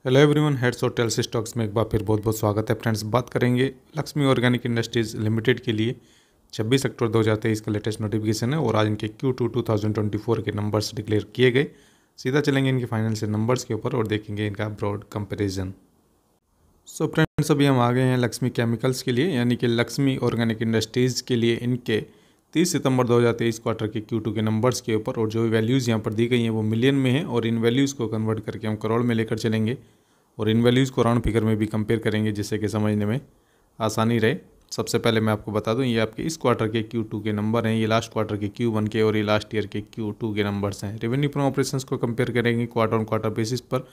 Hello everyone, heads और tales stocks में एक बार फिर बहुत बहुत स्वागत है। फ्रेंड्स, बात करेंगे लक्ष्मी ऑर्गेनिक इंडस्ट्रीज़ लिमिटेड के लिए 26 अक्टूबर 2023 का लेटेस्ट नोटिफिकेशन है और आज इनके Q2 2024 के नंबर्स डिक्लेयर किए गए। सीधा चलेंगे इनके फाइनेंशियल नंबर्स के ऊपर और देखेंगे इनका ब्रॉड कंपेरिजन। सो फ्रेंड्स, अभी हम आ गए हैं लक्ष्मी केमिकल्स के लिए, यानी कि लक्ष्मी ऑर्गेनिक इंडस्ट्रीज़ के लिए इनके 30 सितंबर 2023 क्वार्टर के Q2 के नंबर्स के ऊपर। और जो वैल्यूज़ यहाँ पर दी गई हैं वो मिलियन में है और इन वैल्यूज़ को कन्वर्ट करके हम करोड़ में लेकर चलेंगे और इन वैल्यूज़ को राउंड फिगर में भी कंपेयर करेंगे जिससे कि समझने में आसानी रहे। सबसे पहले मैं आपको बता दूं, ये आपके इस क्वार्टर के Q2 के नंबर हैं, ये लास्ट क्वार्टर के Q1 के और ये लास्ट ईयर के Q2 के नंबर्स हैं। रेवेन्यू फ्रॉम ऑपरेशंस को कंपेयर करेंगे क्वार्टर ऑन क्वार्टर बेसिस पर।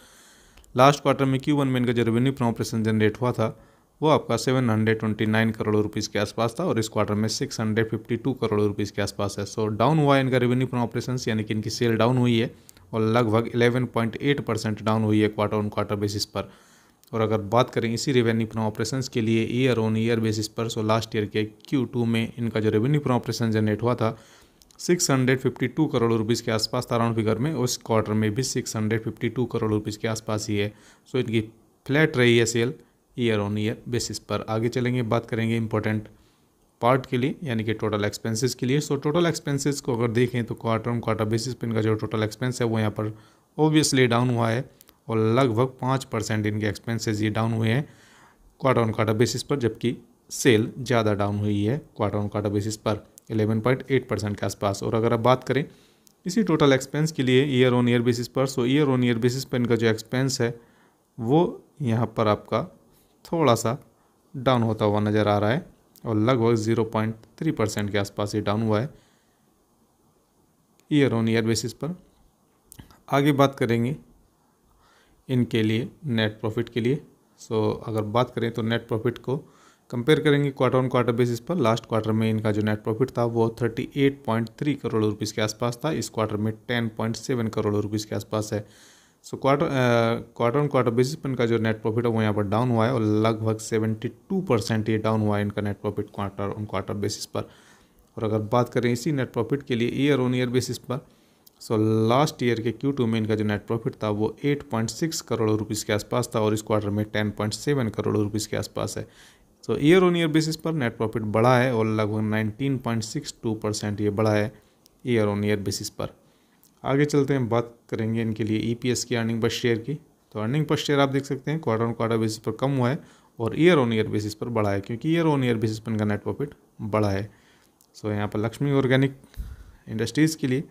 लास्ट क्वार्टर में Q1 में इनका जो रेवेन्यू फ्रॉम ऑपरेशन जनरेट हुआ था वो आपका 729 करोड़ रुपीज़ के आसपास था और इस क्वार्टर में 652 करोड़ रुपीज़ के आसपास है। सो डाउन हुआ है इनका रेवेन्यू फ्रॉम ऑपरेशंस, यानी कि इनकी सेल डाउन हुई है और लगभग 11.8% डाउन हुई है क्वार्टर ऑन क्वार्टर बेसिस पर। और अगर बात करें इसी रेवेन्यू फ्रॉम ऑपरेशंस के लिए ईयर ऑन ईयर बेसिस पर, सो लास्ट ईयर के Q2 में इनका जो रेवेन्यू फ्रॉम ऑपरेशन जनरेट हुआ था 652 करोड़ रुपीज़ के आसपास था राउंड फिगर में। उस क्वार्टर में भी 652 करोड़ रुपीज़ के आसपास ही है। सो इनकी फ्लैट रही है sale year on year basis पर। आगे चलेंगे, बात करेंगे इंपॉर्टेंट पार्ट के लिए, यानी कि टोटल एक्सपेंसेस के लिए। सो टोटल एक्सपेंसेस को अगर देखें तो क्वार्टर ऑन क्वार्टर बेसिस पर इनका जो टोटल एक्सपेंस है वो यहाँ पर ऑब्वियसली डाउन हुआ है और लगभग 5% इनके एक्सपेंसेस ये डाउन हुए हैं क्वार्टर ऑन क्वार्टर बेसिस पर, जबकि सेल ज़्यादा डाउन हुई है क्वार्टर ऑन क्वार्टर बेसिस पर 11.8% के आसपास। और अगर आप बात करें इसी टोटल एक्सपेंस के लिए ईयर ऑन ईयर बेसिस पर, सो ईयर ऑन ईयर बेसिस पर इनका जो एक्सपेंस है वो यहाँ पर आपका थोड़ा सा डाउन होता हुआ नज़र आ रहा है और लगभग 0.3% के आसपास ये डाउन हुआ है ईयर ऑन ईयर बेसिस पर। आगे बात करेंगे इनके लिए नेट प्रॉफिट के लिए। सो अगर बात करें तो नेट प्रॉफिट को कंपेयर करेंगे क्वार्टर ऑन क्वार्टर बेसिस पर। लास्ट क्वार्टर में इनका जो नेट प्रॉफिट था वो 38.3 करोड़ रुपीज़ के आसपास था, इस क्वार्टर में 10.7 करोड़ रुपीज़ के आसपास है। So quarter on quarter basis पर इनका जो नेट प्रॉफिट है वो यहाँ पर डाउन हुआ है और लगभग 72% ये डाउन हुआ है इनका net profit quarter on quarter basis पर। और अगर बात करें इसी नेट प्रॉफिट के लिए ईयर ऑन ईयर बेसिस पर, सो लास्ट ईयर के Q2 में इनका जो नेट प्रॉफिट था वो 8.6 करोड़ रुपीज़ के आसपास था और इस क्वार्टर में 10.7 करोड़ रुपीज़ के आसपास है। सो ईयर ऑन ईयर बेसिस पर नेट प्रॉफिट बढ़ा है और लगभग 19.62% ये बढ़ा है ईयर ऑन ईयर बेसिस पर। आगे चलते हैं, बात करेंगे इनके लिए EPS की, अर्निंग पर शेयर की। तो अर्निंग पर शेयर आप देख सकते हैं क्वार्टर ऑन क्वार्टर बेसिस पर कम हुआ है और ईयर ऑन ईयर बेसिस पर बढ़ा है, क्योंकि ईयर ऑन ईयर बेसिस पर इनका नेट प्रॉफिट बढ़ा है। सो यहाँ पर लक्ष्मी ऑर्गेनिक इंडस्ट्रीज़ के लिए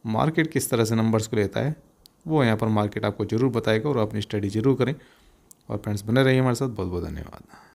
मार्केट किस तरह से नंबर्स को लेता है वो यहाँ पर मार्केट आपको ज़रूर बताएगा और अपनी स्टडी ज़रूर करें। और फ्रेंड्स, बने रहिए हमारे साथ। बहुत बहुत धन्यवाद।